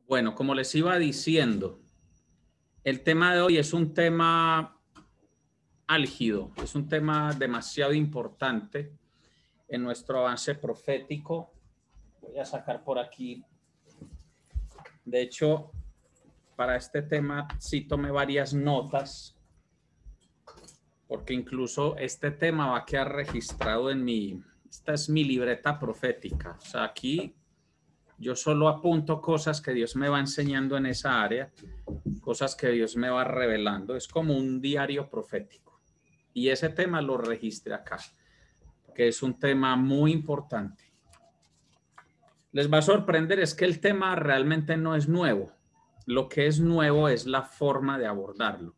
Bueno, como les iba diciendo, el tema de hoy es un tema álgido, es un tema demasiado importante en nuestro avance profético. Voy a sacar por aquí. De hecho, para este tema sí tomé varias notas, porque incluso este tema va a quedar registrado esta es mi libreta profética. O sea, aquí yo solo apunto cosas que Dios me va enseñando en esa área, cosas que Dios me va revelando. Es como un diario profético. Y ese tema lo registré acá, que es un tema muy importante. Les va a sorprender, es que el tema realmente no es nuevo. Lo que es nuevo es la forma de abordarlo.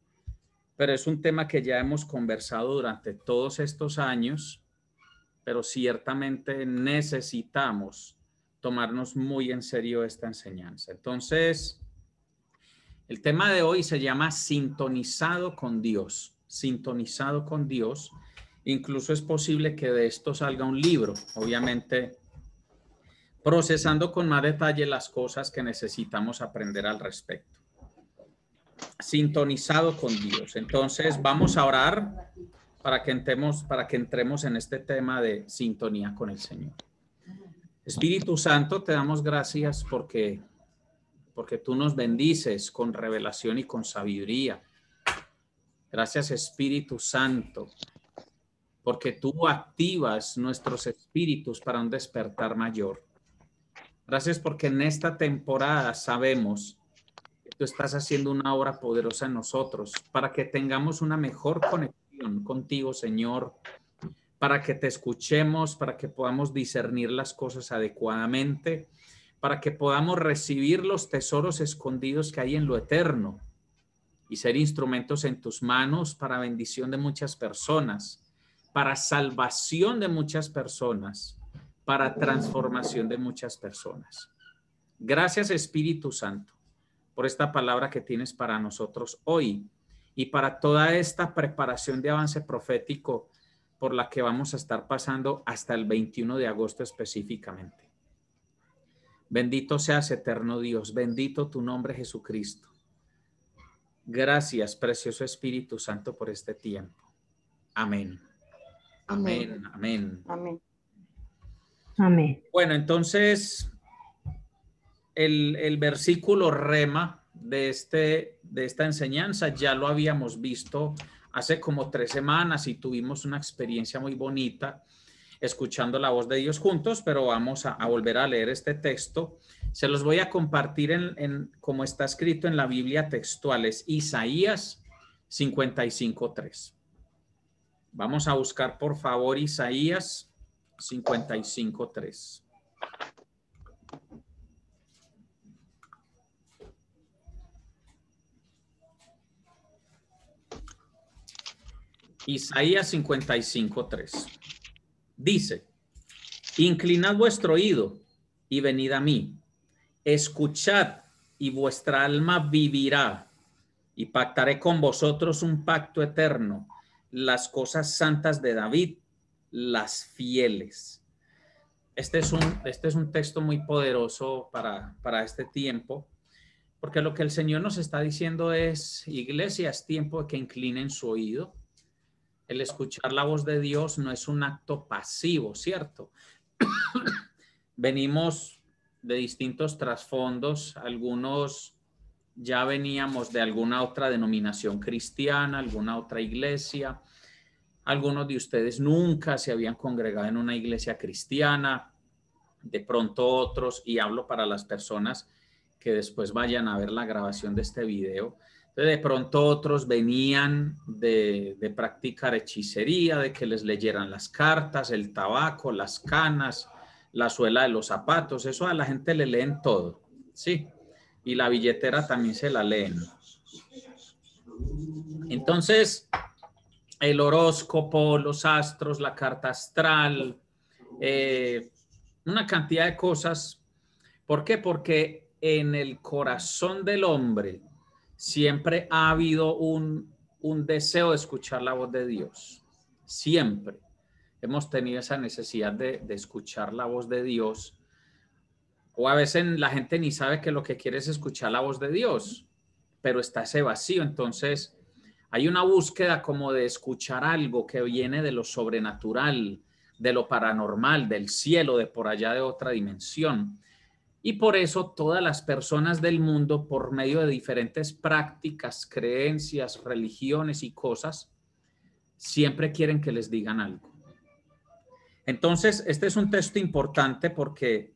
Pero es un tema que ya hemos conversado durante todos estos años, pero ciertamente necesitamos tomarnos muy en serio esta enseñanza. Entonces, el tema de hoy se llama sintonizado con Dios. Sintonizado con Dios. Incluso es posible que de esto salga un libro, obviamente procesando con más detalle las cosas que necesitamos aprender al respecto. Sintonizado con Dios. Entonces vamos a orar para que entremos en este tema de sintonía con el Señor. Espíritu Santo, te damos gracias porque tú nos bendices con revelación y con sabiduría. Gracias, Espíritu Santo, porque tú activas nuestros espíritus para un despertar mayor. Gracias porque en esta temporada sabemos que tú estás haciendo una obra poderosa en nosotros para que tengamos una mejor conexión contigo, Señor, para que te escuchemos, para que podamos discernir las cosas adecuadamente, para que podamos recibir los tesoros escondidos que hay en lo eterno y ser instrumentos en tus manos para bendición de muchas personas, para salvación de muchas personas, para transformación de muchas personas. Gracias, Espíritu Santo, por esta palabra que tienes para nosotros hoy y para toda esta preparación de avance profético por la que vamos a estar pasando hasta el 21 de agosto específicamente. Bendito seas, eterno Dios, bendito tu nombre, Jesucristo. Gracias, precioso Espíritu Santo, por este tiempo. Amén. Amén. Amén. Amén. Amén. Bueno, entonces el versículo rema de esta enseñanza ya lo habíamos visto hace como 3 semanas y tuvimos una experiencia muy bonita escuchando la voz de Dios juntos, pero vamos a volver a leer este texto. Se los voy a compartir como está escrito en la Biblia textual, es Isaías 55:3. Vamos a buscar, por favor, Isaías 55:3. Isaías 55:3. Dice: inclinad vuestro oído y venid a mí. Escuchad y vuestra alma vivirá. Y pactaré con vosotros un pacto eterno, las cosas santas de David, las fieles. Este es un texto muy poderoso para este tiempo, porque lo que el Señor nos está diciendo es: iglesia, es tiempo de que inclinen su oído. El escuchar la voz de Dios no es un acto pasivo, ¿cierto? Venimos de distintos trasfondos, algunos ya veníamos de alguna otra denominación cristiana, alguna otra iglesia, algunos de ustedes nunca se habían congregado en una iglesia cristiana, de pronto otros, y hablo para las personas que después vayan a ver la grabación de este video, de pronto otros venían de practicar hechicería, de que les leyeran las cartas, el tabaco, las canas, la suela de los zapatos. Eso a la gente le leen todo, ¿sí? Y la billetera también se la leen. Entonces, el horóscopo, los astros, la carta astral, una cantidad de cosas. ¿Por qué? Porque en el corazón del hombre siempre ha habido un deseo de escuchar la voz de Dios. Siempre hemos tenido esa necesidad de escuchar la voz de Dios, O a veces la gente ni sabe que lo que quiere es escuchar la voz de Dios, pero está ese vacío. Entonces hay una búsqueda como de escuchar algo que viene de lo sobrenatural, de lo paranormal, del cielo, de por allá de otra dimensión. Y por eso todas las personas del mundo, por medio de diferentes prácticas, creencias, religiones y cosas, siempre quieren que les digan algo. Entonces, este es un texto importante porque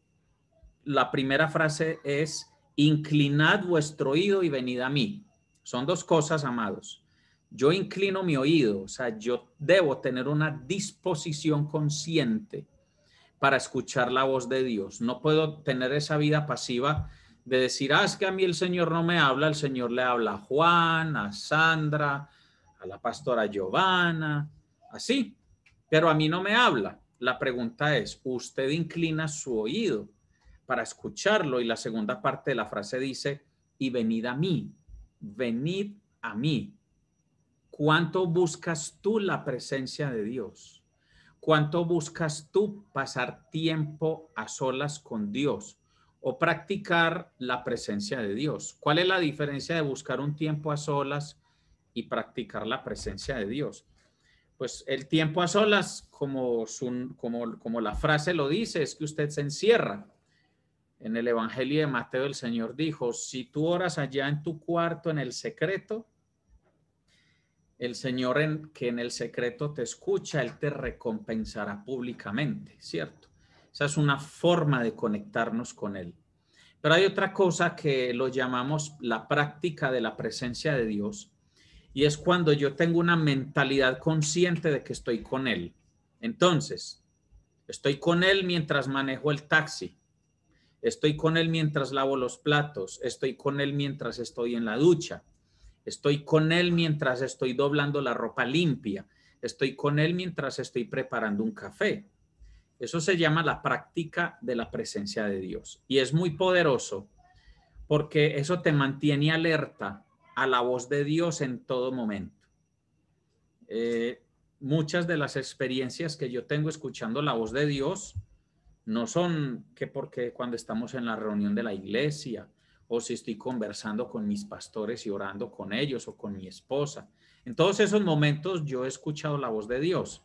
la primera frase es: inclinad vuestro oído y venid a mí. Son dos cosas, amados. Yo inclino mi oído, o sea, yo debo tener una disposición consciente para escuchar la voz de Dios. No puedo tener esa vida pasiva de decir, es que a mí el Señor no me habla. El Señor le habla a Juan, a Sandra, a la pastora Giovanna, así, pero a mí no me habla. La pregunta es, ¿usted inclina su oído para escucharlo? Y la segunda parte de la frase dice, y venid a mí, venid a mí. ¿Cuánto buscas tú la presencia de Dios? ¿Cuánto buscas tú pasar tiempo a solas con Dios o practicar la presencia de Dios? ¿Cuál es la diferencia de buscar un tiempo a solas y practicar la presencia de Dios? Pues el tiempo a solas, como la frase lo dice, es que usted se encierra. En el Evangelio de Mateo el Señor dijo, si tú oras allá en tu cuarto en el secreto, el Señor que en el secreto te escucha, Él te recompensará públicamente, ¿cierto? Esa es una forma de conectarnos con Él. Pero hay otra cosa que lo llamamos la práctica de la presencia de Dios, y es cuando yo tengo una mentalidad consciente de que estoy con Él. Entonces, estoy con Él mientras manejo el taxi, estoy con Él mientras lavo los platos, estoy con Él mientras estoy en la ducha, estoy con Él mientras estoy doblando la ropa limpia, estoy con Él mientras estoy preparando un café. Eso se llama la práctica de la presencia de Dios. Y es muy poderoso porque eso te mantiene alerta a la voz de Dios en todo momento. Muchas de las experiencias que yo tengo escuchando la voz de Dios no son que porque cuando estamos en la reunión de la iglesia o si estoy conversando con mis pastores y orando con ellos o con mi esposa. En todos esos momentos yo he escuchado la voz de Dios.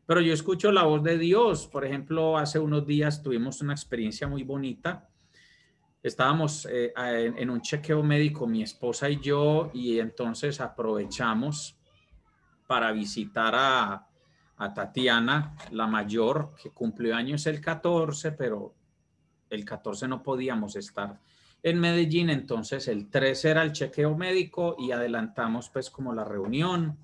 Pero yo escucho la voz de Dios. Por ejemplo, hace unos días tuvimos una experiencia muy bonita. Estábamos en un chequeo médico, mi esposa y yo, y entonces aprovechamos para visitar a Tatiana, la mayor, que cumplió años el 14, pero el 14 no podíamos estar en Medellín, entonces el 13 era el chequeo médico y adelantamos pues como la reunión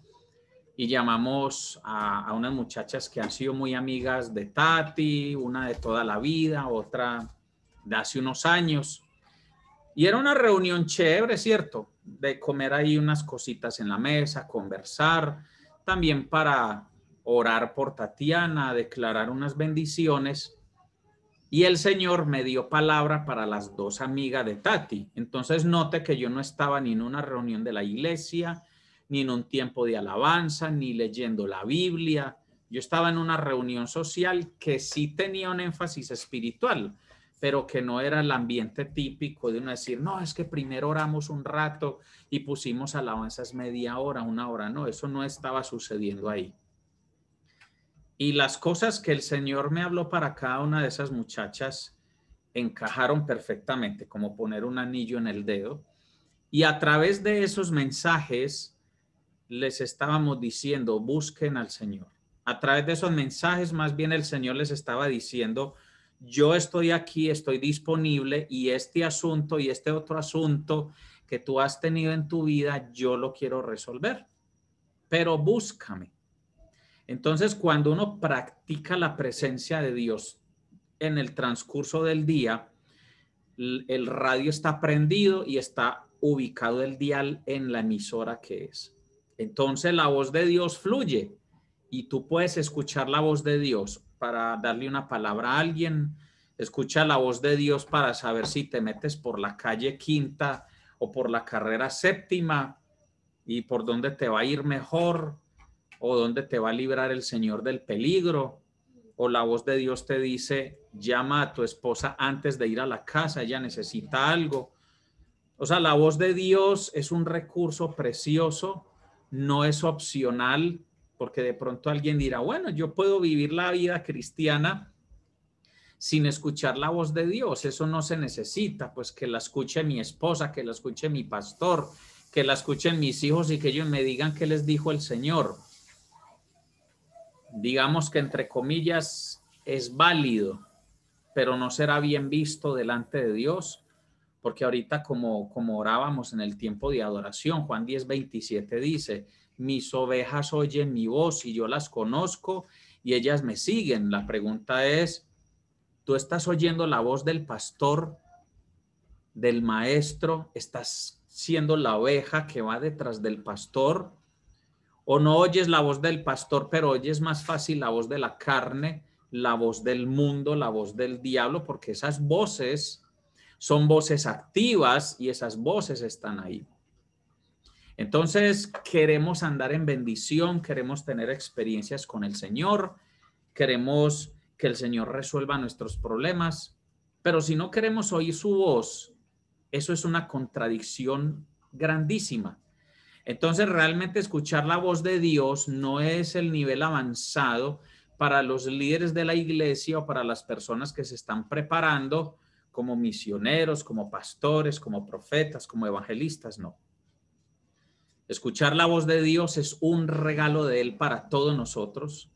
y llamamos a unas muchachas que han sido muy amigas de Tati, una de toda la vida, otra de hace unos años. Y era una reunión chévere, ¿cierto? De comer ahí unas cositas en la mesa, conversar, también para orar por Tatiana, declarar unas bendiciones. Y el Señor me dio palabra para las dos amigas de Tati. Entonces note que yo no estaba ni en una reunión de la iglesia, ni en un tiempo de alabanza, ni leyendo la Biblia. Yo estaba en una reunión social que sí tenía un énfasis espiritual, pero que no era el ambiente típico de uno decir, no, es que primero oramos un rato y pusimos alabanzas media hora, una hora. No, eso no estaba sucediendo ahí. Y las cosas que el Señor me habló para cada una de esas muchachas encajaron perfectamente, como poner un anillo en el dedo. Y a través de esos mensajes les estábamos diciendo, busquen al Señor. A través de esos mensajes, más bien el Señor les estaba diciendo, yo estoy aquí, estoy disponible y este asunto y este otro asunto que tú has tenido en tu vida, yo lo quiero resolver, pero búscame. Entonces, cuando uno practica la presencia de Dios en el transcurso del día, el radio está prendido y está ubicado el dial en la emisora que es. Entonces, la voz de Dios fluye y tú puedes escuchar la voz de Dios para darle una palabra a alguien. Escucha la voz de Dios para saber si te metes por la calle Quinta o por la carrera Séptima y por dónde te va a ir mejor, o dónde te va a librar el Señor del peligro, o la voz de Dios te dice, llama a tu esposa antes de ir a la casa, ella necesita algo. O sea, la voz de Dios es un recurso precioso, no es opcional, porque de pronto alguien dirá, bueno, yo puedo vivir la vida cristiana sin escuchar la voz de Dios, eso no se necesita, pues que la escuche mi esposa, que la escuche mi pastor, que la escuchen mis hijos y que ellos me digan qué les dijo el Señor. Digamos que entre comillas es válido, pero no será bien visto delante de Dios, porque ahorita como orábamos en el tiempo de adoración, Juan 10:27 dice, mis ovejas oyen mi voz y yo las conozco y ellas me siguen. La pregunta es, ¿tú estás oyendo la voz del pastor, del maestro? ¿Estás siendo la oveja que va detrás del pastor? ¿O no oyes la voz del pastor, pero oyes más fácil la voz de la carne, la voz del mundo, la voz del diablo? Porque esas voces son voces activas y esas voces están ahí. Entonces, queremos andar en bendición, queremos tener experiencias con el Señor, queremos que el Señor resuelva nuestros problemas, pero si no queremos oír su voz, eso es una contradicción grandísima. Entonces, realmente escuchar la voz de Dios no es el nivel avanzado para los líderes de la iglesia o para las personas que se están preparando como misioneros, como pastores, como profetas, como evangelistas, no. Escuchar la voz de Dios es un regalo de Él para todos nosotros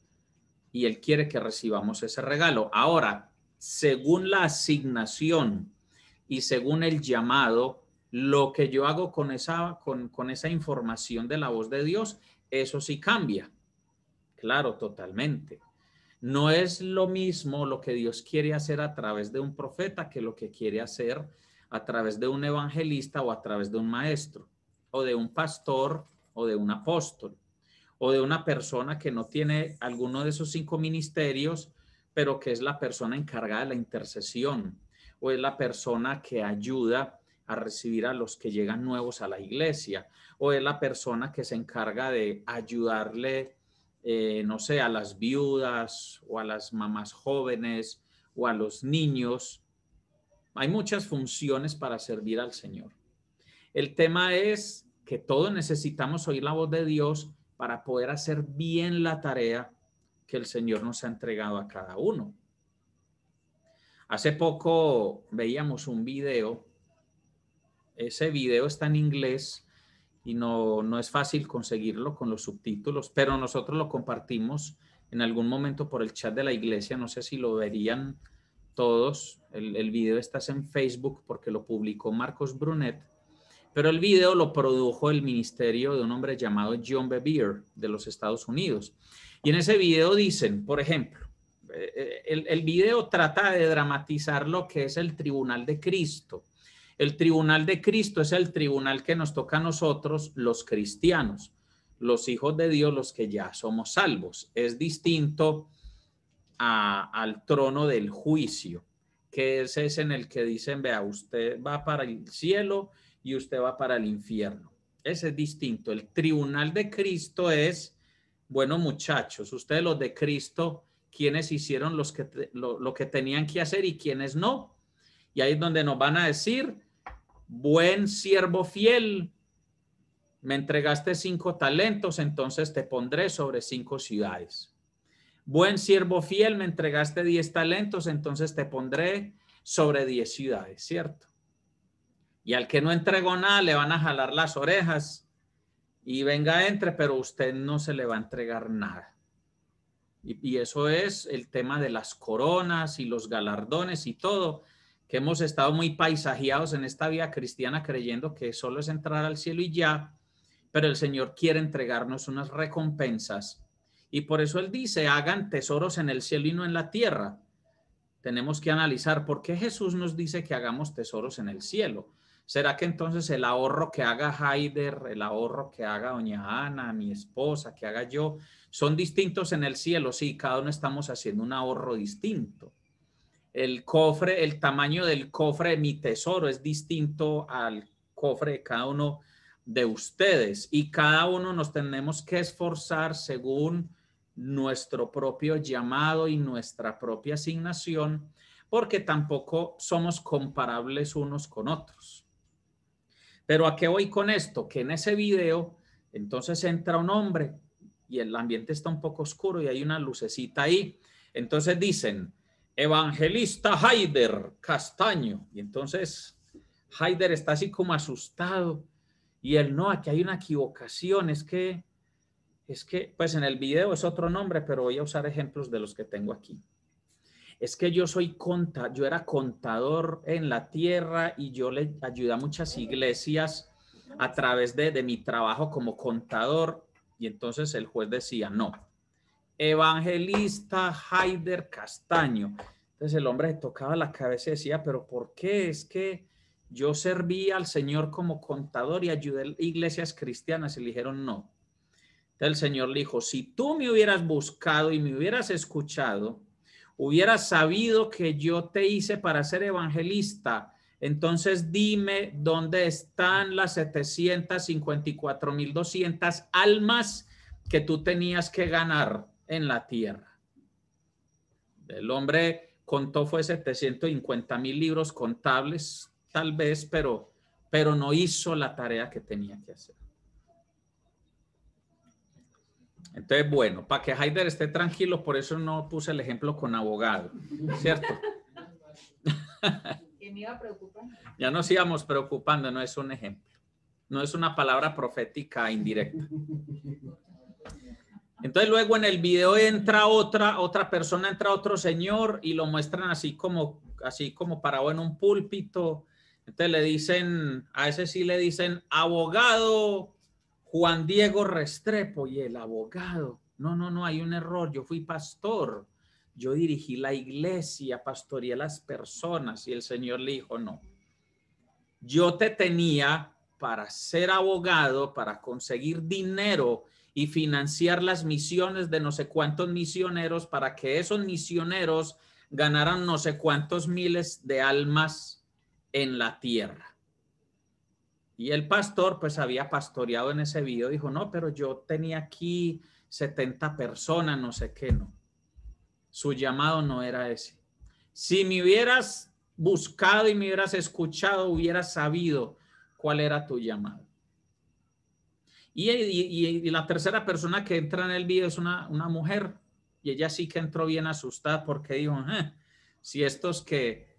y Él quiere que recibamos ese regalo. Ahora, según la asignación y según el llamado, lo que yo hago con esa información de la voz de Dios, eso sí cambia. Claro, totalmente. No es lo mismo lo que Dios quiere hacer a través de un profeta que lo que quiere hacer a través de un evangelista o a través de un maestro o de un pastor o de un apóstol o de una persona que no tiene alguno de esos 5 ministerios, pero que es la persona encargada de la intercesión o es la persona que ayuda a recibir a los que llegan nuevos a la iglesia o es la persona que se encarga de ayudarle, no sé, a las viudas o a las mamás jóvenes o a los niños. Hay muchas funciones para servir al Señor. El tema es que todos necesitamos oír la voz de Dios para poder hacer bien la tarea que el Señor nos ha entregado a cada uno. Hace poco veíamos un video. Ese video está en inglés y no es fácil conseguirlo con los subtítulos, pero nosotros lo compartimos en algún momento por el chat de la iglesia. No sé si lo verían todos. El video está en Facebook porque lo publicó Marcos Brunet, pero el video lo produjo el ministerio de un hombre llamado John Bevere de los Estados Unidos. Y en ese video dicen, por ejemplo, el video trata de dramatizar lo que es el tribunal de Cristo. El tribunal de Cristo es el tribunal que nos toca a nosotros, los cristianos, los hijos de Dios, los que ya somos salvos. Es distinto al trono del juicio, que ese es en el que dicen, vea, usted va para el cielo y usted va para el infierno. Ese es distinto. El tribunal de Cristo es, bueno, muchachos, ustedes los de Cristo, ¿quiénes hicieron lo que tenían que hacer y quiénes no? Y ahí es donde nos van a decir, buen siervo fiel, me entregaste 5 talentos, entonces te pondré sobre 5 ciudades. Buen siervo fiel, me entregaste 10 talentos, entonces te pondré sobre 10 ciudades, ¿cierto? Y al que no entregó nada le van a jalar las orejas y venga, entre, pero usted no se le va a entregar nada. Y eso es el tema de las coronas y los galardones y todo, que hemos estado muy paisajeados en esta vida cristiana creyendo que solo es entrar al cielo y ya, pero el Señor quiere entregarnos unas recompensas y por eso Él dice, hagan tesoros en el cielo y no en la tierra. Tenemos que analizar por qué Jesús nos dice que hagamos tesoros en el cielo. ¿Será que entonces el ahorro que haga Haider, el ahorro que haga doña Ana, mi esposa, que haga yo, son distintos en el cielo? Sí, cada uno estamos haciendo un ahorro distinto. El cofre, el tamaño del cofre de mi tesoro es distinto al cofre de cada uno de ustedes y cada uno nos tenemos que esforzar según nuestro propio llamado y nuestra propia asignación porque tampoco somos comparables unos con otros. Pero ¿a qué voy con esto? Que en ese video entonces entra un hombre y el ambiente está un poco oscuro y hay una lucecita ahí. Entonces dicen, evangelista Haider Castaño. Y entonces Haider está así como asustado. Y él, no, aquí hay una equivocación. Es que, pues en el video es otro nombre, pero voy a usar ejemplos de los que tengo aquí. Es que yo era contador en la tierra y yo le ayudé a muchas iglesias a través de mi trabajo como contador. Y entonces el juez decía, no, evangelista Haider Castaño. Entonces el hombre tocaba la cabeza y decía, pero ¿por qué? Es que yo servía al Señor como contador y ayudé a iglesias cristianas. Y le dijeron, no. Entonces el Señor le dijo, si tú me hubieras buscado y me hubieras escuchado, hubieras sabido que yo te hice para ser evangelista, entonces dime dónde están las 754,200 almas que tú tenías que ganar en la tierra. El hombre contó fue 750,000 libros contables, tal vez, pero no hizo la tarea que tenía que hacer. Entonces, bueno, para que Haider esté tranquilo, por eso no puse el ejemplo con abogado, ¿cierto? Que me iba a preocupar. Ya nos íbamos preocupando, no es un ejemplo. No es una palabra profética indirecta. Entonces luego en el video entra otra persona, entra otro señor y lo muestran así como parado en un púlpito. Entonces le dicen, a ese sí le dicen, abogado Juan Diego Restrepo. Y el abogado, no, hay un error, yo fui pastor, yo dirigí la iglesia, pastoreé a las personas. Y el Señor le dijo, no, yo te tenía para ser abogado, para conseguir dinero y financiar las misiones de no sé cuántos misioneros, para que esos misioneros ganaran no sé cuántos miles de almas en la tierra. Y el pastor pues había pastoreado en ese video, dijo, no, pero yo tenía aquí 70 personas, no sé qué, no. Su llamado no era ese. Si me hubieras buscado y me hubieras escuchado, hubieras sabido cuál era tu llamado. Y la tercera persona que entra en el video es una mujer, y ella sí que entró bien asustada porque dijo, si estos que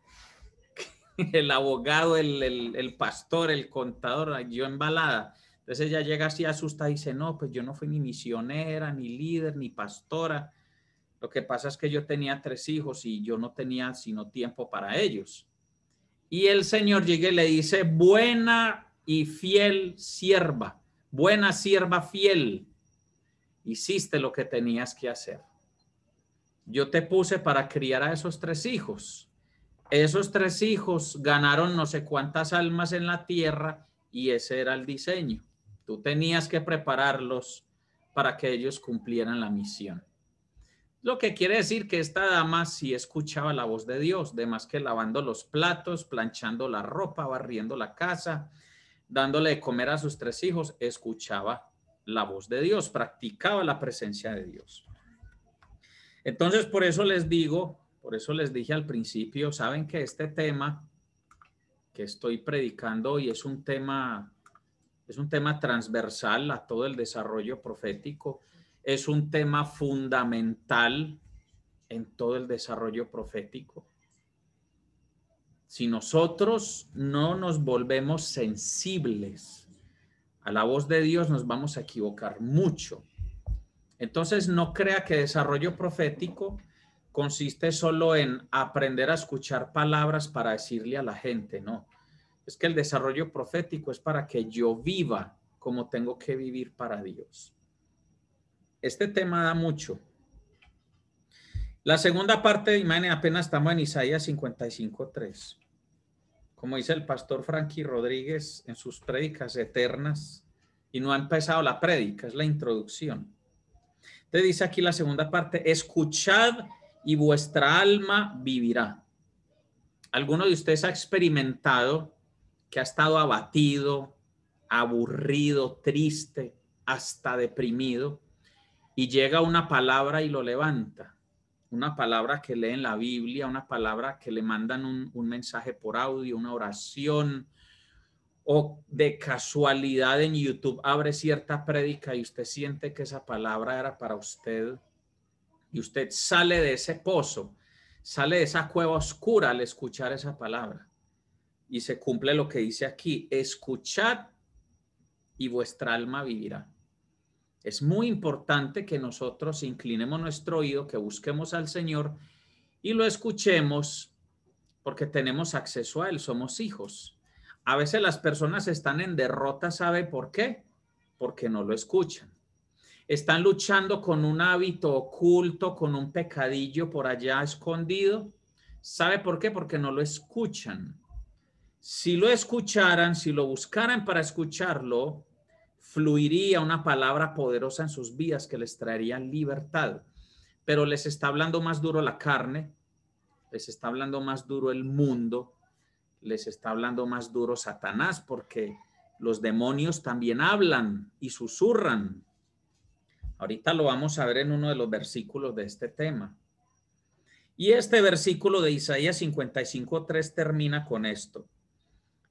el abogado, el pastor, el contador, yo embalada. Entonces ella llega así asustada y dice, no, pues yo no fui ni misionera, ni líder, ni pastora. Lo que pasa es que yo tenía 3 hijos y yo no tenía sino tiempo para ellos. Y el Señor llega y le dice, buena y fiel sierva, buena sierva fiel, hiciste lo que tenías que hacer. Yo te puse para criar a esos 3 hijos. Esos 3 hijos ganaron no sé cuántas almas en la tierra y ese era el diseño. Tú tenías que prepararlos para que ellos cumplieran la misión. Lo que quiere decir que esta dama sí escuchaba la voz de Dios, de más que lavando los platos, planchando la ropa, barriendo la casa, dándole de comer a sus 3 hijos, escuchaba la voz de Dios, practicaba la presencia de Dios. Entonces, por eso les dije al principio, saben que este tema que estoy predicando hoy es un tema transversal a todo el desarrollo profético. Es un tema fundamental en todo el desarrollo profético. Si nosotros no nos volvemos sensibles a la voz de Dios, nos vamos a equivocar mucho. Entonces, no crea que desarrollo profético consiste solo en aprender a escuchar palabras para decirle a la gente, no. Es que el desarrollo profético es para que yo viva como tengo que vivir para Dios. Este tema da mucho. La segunda parte, imagínense, apenas estamos en Isaías 55:3. Como dice el pastor Frankie Rodríguez en sus prédicas eternas, y no ha empezado la prédica, es la introducción. Te dice aquí la segunda parte, escuchad y vuestra alma vivirá. ¿Alguno de ustedes ha experimentado que ha estado abatido, aburrido, triste, hasta deprimido, y llega una palabra y lo levanta? una palabra que leen la Biblia, una palabra que le mandan un mensaje por audio, una oración, o de casualidad en YouTube abre cierta prédica y usted siente que esa palabra era para usted y usted sale de ese pozo, sale de esa cueva oscura al escuchar esa palabra y se cumple lo que dice aquí: escuchad y vuestra alma vivirá. Es muy importante que nosotros inclinemos nuestro oído, que busquemos al Señor y lo escuchemos, porque tenemos acceso a Él, somos hijos. A veces las personas están en derrota, ¿sabe por qué? Porque no lo escuchan. Están luchando con un hábito oculto, con un pecadillo por allá escondido. ¿Sabe por qué? Porque no lo escuchan. Si lo escucharan, si lo buscaran para escucharlo, fluiría una palabra poderosa en sus vidas que les traería libertad. Pero les está hablando más duro la carne, les está hablando más duro el mundo, les está hablando más duro Satanás, porque los demonios también hablan y susurran. Ahorita lo vamos a ver en uno de los versículos de este tema. Y este versículo de Isaías 55:3 termina con esto: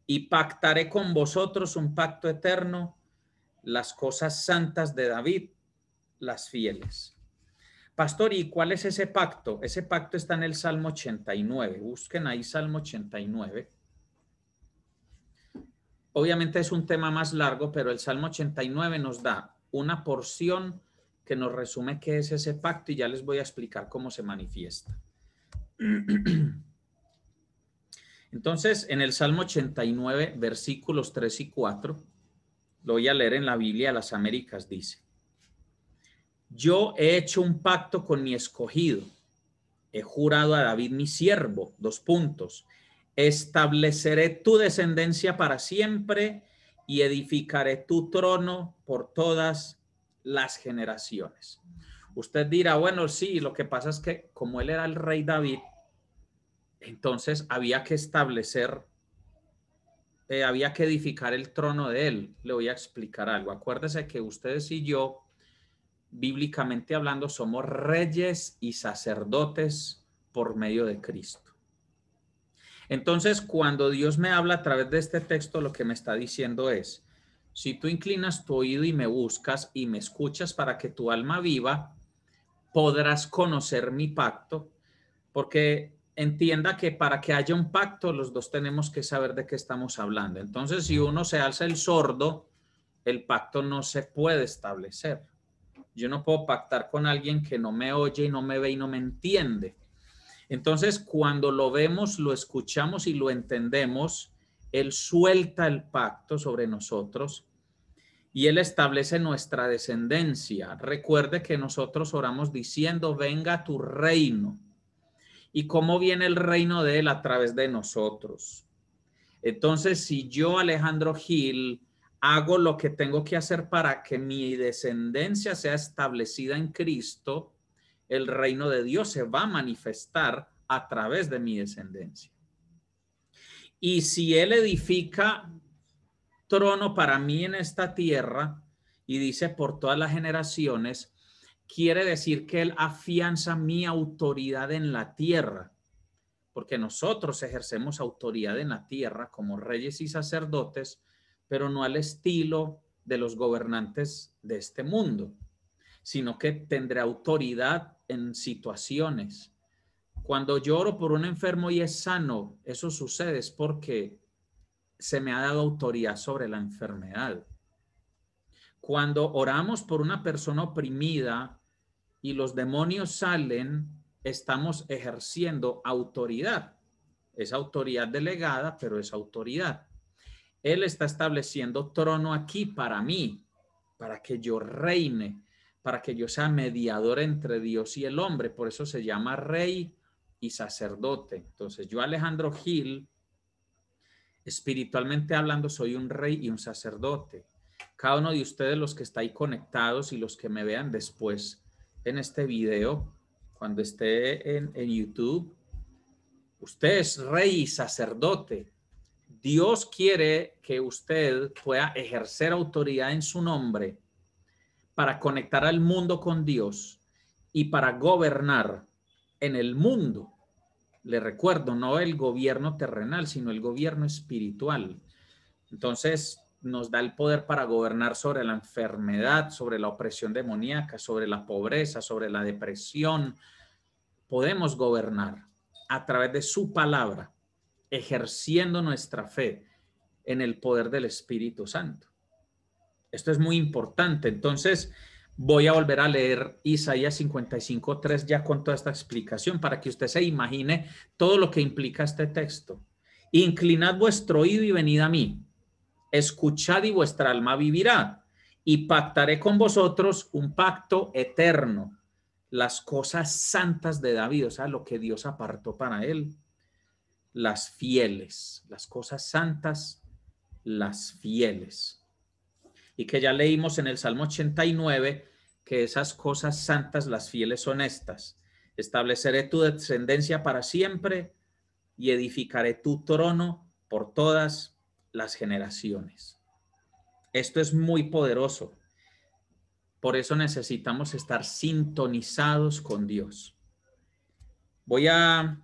y pactaré con vosotros un pacto eterno, las cosas santas de David, las fieles. Pastor, ¿y cuál es ese pacto? Ese pacto está en el Salmo 89. Busquen ahí Salmo 89. Obviamente es un tema más largo, pero el Salmo 89 nos da una porción que nos resume qué es ese pacto y ya les voy a explicar cómo se manifiesta. Entonces, en el Salmo 89, versículos 3 y 4, lo voy a leer en la Biblia de las Américas, dice: yo he hecho un pacto con mi escogido, he jurado a David mi siervo, estableceré tu descendencia para siempre y edificaré tu trono por todas las generaciones. Usted dirá, bueno, sí, lo que pasa es que como él era el rey David, entonces había que establecer, había que edificar el trono de él. Le voy a explicar algo. Acuérdese que ustedes y yo, bíblicamente hablando, somos reyes y sacerdotes por medio de Cristo. Entonces, cuando Dios me habla a través de este texto, lo que me está diciendo es: si tú inclinas tu oído y me buscas y me escuchas para que tu alma viva, podrás conocer mi pacto, porque entienda que para que haya un pacto, los dos tenemos que saber de qué estamos hablando. Entonces, si uno se alza el sordo, el pacto no se puede establecer. Yo no puedo pactar con alguien que no me oye y no me ve y no me entiende. Entonces, cuando lo vemos, lo escuchamos y lo entendemos, Él suelta el pacto sobre nosotros y Él establece nuestra descendencia. Recuerde que nosotros oramos diciendo: venga tu reino. ¿Y cómo viene el reino de Él? A través de nosotros. Entonces, si yo, Alejandro Gil, hago lo que tengo que hacer para que mi descendencia sea establecida en Cristo, el reino de Dios se va a manifestar a través de mi descendencia. Y si Él edifica trono para mí en esta tierra y dice por todas las generaciones, quiere decir que Él afianza mi autoridad en la tierra, porque nosotros ejercemos autoridad en la tierra como reyes y sacerdotes, pero no al estilo de los gobernantes de este mundo, sino que tendré autoridad en situaciones. Cuando yo oro por un enfermo y es sano, eso sucede es porque se me ha dado autoridad sobre la enfermedad. Cuando oramos por una persona oprimida y los demonios salen, estamos ejerciendo autoridad. Es autoridad delegada, pero es autoridad. Él está estableciendo trono aquí para mí, para que yo reine, para que yo sea mediador entre Dios y el hombre. Por eso se llama rey y sacerdote. Entonces yo, Alejandro Gil, espiritualmente hablando, soy un rey y un sacerdote. Cada uno de ustedes, los que está ahí conectados y los que me vean después en este video, cuando esté en YouTube, usted es rey y sacerdote. Dios quiere que usted pueda ejercer autoridad en su nombre para conectar al mundo con Dios y para gobernar en el mundo. Le recuerdo, no el gobierno terrenal, sino el gobierno espiritual. Entonces, nos da el poder para gobernar sobre la enfermedad, sobre la opresión demoníaca, sobre la pobreza, sobre la depresión. Podemos gobernar a través de su palabra, ejerciendo nuestra fe en el poder del Espíritu Santo. Esto es muy importante. Entonces, voy a volver a leer Isaías 55:3 ya con toda esta explicación para que usted se imagine todo lo que implica este texto. Inclinad vuestro oído y venid a mí. Escuchad y vuestra alma vivirá. Y pactaré con vosotros un pacto eterno. Las cosas santas de David, o sea, lo que Dios apartó para él. Las fieles, las cosas santas, las fieles. Y que ya leímos en el Salmo 89 que esas cosas santas, las fieles son estas. Estableceré tu descendencia para siempre y edificaré tu trono por todas las generaciones. Esto es muy poderoso. Por eso necesitamos estar sintonizados con Dios. Voy a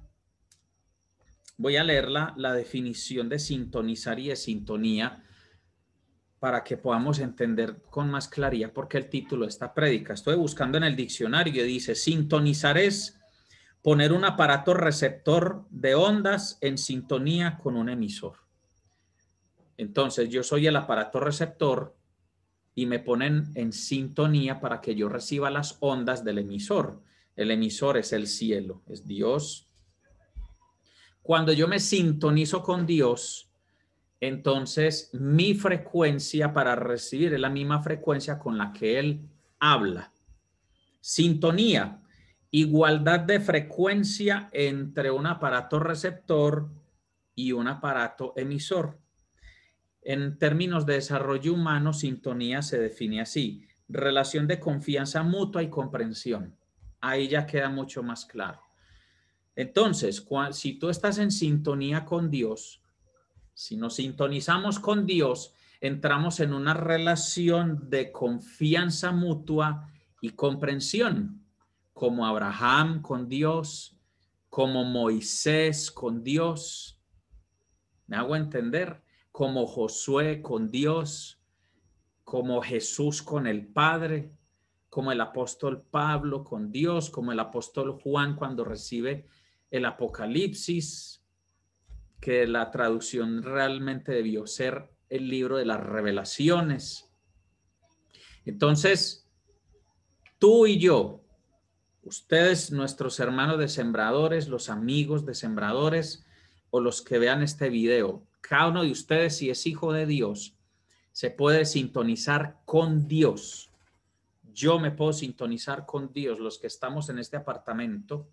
leer la definición de sintonizar y de sintonía para que podamos entender con más claridad por qué el título de esta prédica. Estoy buscando en el diccionario y dice: sintonizar es poner un aparato receptor de ondas en sintonía con un emisor. Entonces, yo soy el aparato receptor y me ponen en sintonía para que yo reciba las ondas del emisor. El emisor es el cielo, es Dios. Cuando yo me sintonizo con Dios, entonces mi frecuencia para recibir es la misma frecuencia con la que Él habla. Sintonía, igualdad de frecuencia entre un aparato receptor y un aparato emisor. En términos de desarrollo humano, sintonía se define así: relación de confianza mutua y comprensión. Ahí ya queda mucho más claro. Entonces, si tú estás en sintonía con Dios, si nos sintonizamos con Dios, entramos en una relación de confianza mutua y comprensión, como Abraham con Dios, como Moisés con Dios. ¿Me hago entender? Como Josué con Dios, como Jesús con el Padre, como el apóstol Pablo con Dios, como el apóstol Juan cuando recibe el Apocalipsis, que la traducción realmente debió ser el libro de las revelaciones. Entonces, tú y yo, ustedes, nuestros hermanos de sembradores, los amigos de sembradores o los que vean este video, cada uno de ustedes, si es hijo de Dios, se puede sintonizar con Dios. Yo me puedo sintonizar con Dios. Los que estamos en este apartamento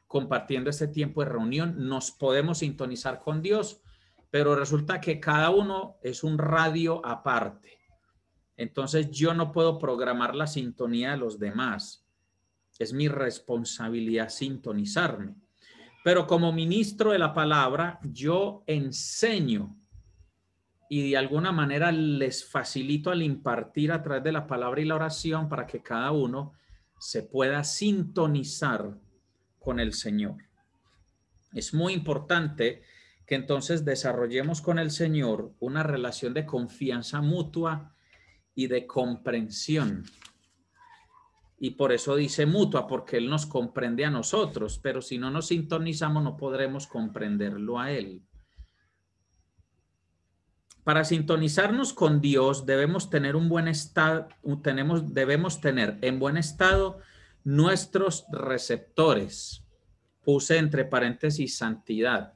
compartiendo este tiempo de reunión, nos podemos sintonizar con Dios, pero resulta que cada uno es un radio aparte. Entonces yo no puedo programar la sintonía de los demás. Es mi responsabilidad sintonizarme. Pero como ministro de la palabra, yo enseño y de alguna manera les facilito al impartir a través de la palabra y la oración para que cada uno se pueda sintonizar con el Señor. Es muy importante que entonces desarrollemos con el Señor una relación de confianza mutua y de comprensión. Y por eso dice mutua, porque Él nos comprende a nosotros, pero si no nos sintonizamos no podremos comprenderlo a Él. Para sintonizarnos con Dios debemos tener un buen estado, debemos tener en buen estado nuestros receptores. Puse entre paréntesis santidad.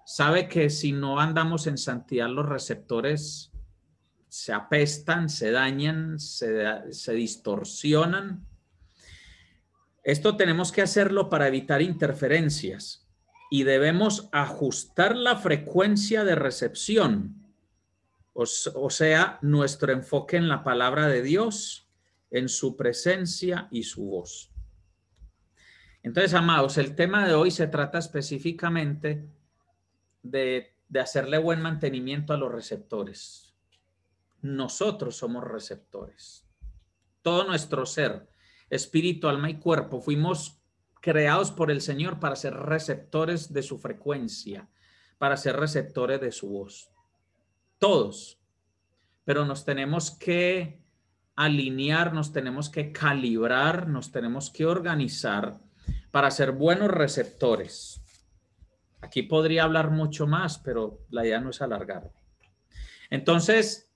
Sabe que si no andamos en santidad, los receptores se apestan, se dañan, se distorsionan. Esto tenemos que hacerlo para evitar interferencias y debemos ajustar la frecuencia de recepción. O sea, nuestro enfoque en la palabra de Dios, en su presencia y su voz. Entonces, amados, el tema de hoy se trata específicamente de hacerle buen mantenimiento a los receptores. Nosotros somos receptores. Todo nuestro ser, espíritu, alma y cuerpo, fuimos creados por el Señor para ser receptores de su frecuencia, para ser receptores de su voz. Todos. Pero nos tenemos que alinear, nos tenemos que calibrar, nos tenemos que organizar para ser buenos receptores. Aquí podría hablar mucho más, pero la idea no es alargarme. Entonces,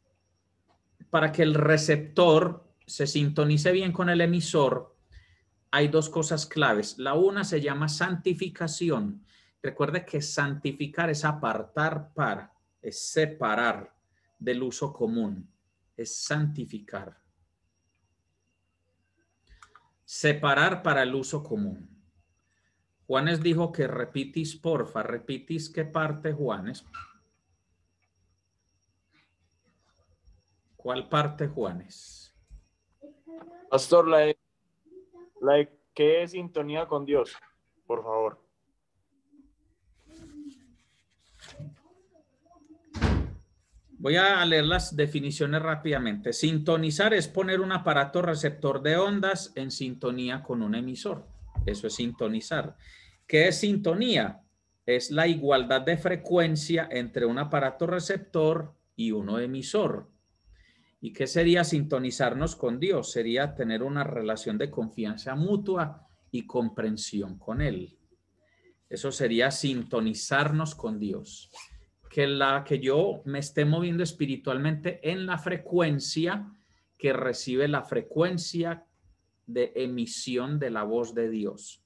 para que el receptor se sintonice bien con el emisor, hay dos cosas claves. La una se llama santificación. Recuerde que santificar es apartar para, es separar del uso común, es santificar. Separar para el uso común. Juanes dijo que repitis, porfa. ¿Repitis qué parte, Juanes? ¿Cuál parte, Juanes? Pastor, la de ¿qué es sintonía con Dios? Por favor. Voy a leer las definiciones rápidamente. Sintonizar es poner un aparato receptor de ondas en sintonía con un emisor. Eso es sintonizar. ¿Qué es sintonía? Es la igualdad de frecuencia entre un aparato receptor y uno emisor. ¿Y qué sería sintonizarnos con Dios? Sería tener una relación de confianza mutua y comprensión con Él. Eso sería sintonizarnos con Dios. Que yo me esté moviendo espiritualmente en la frecuencia que recibe la frecuencia de emisión de la voz de Dios.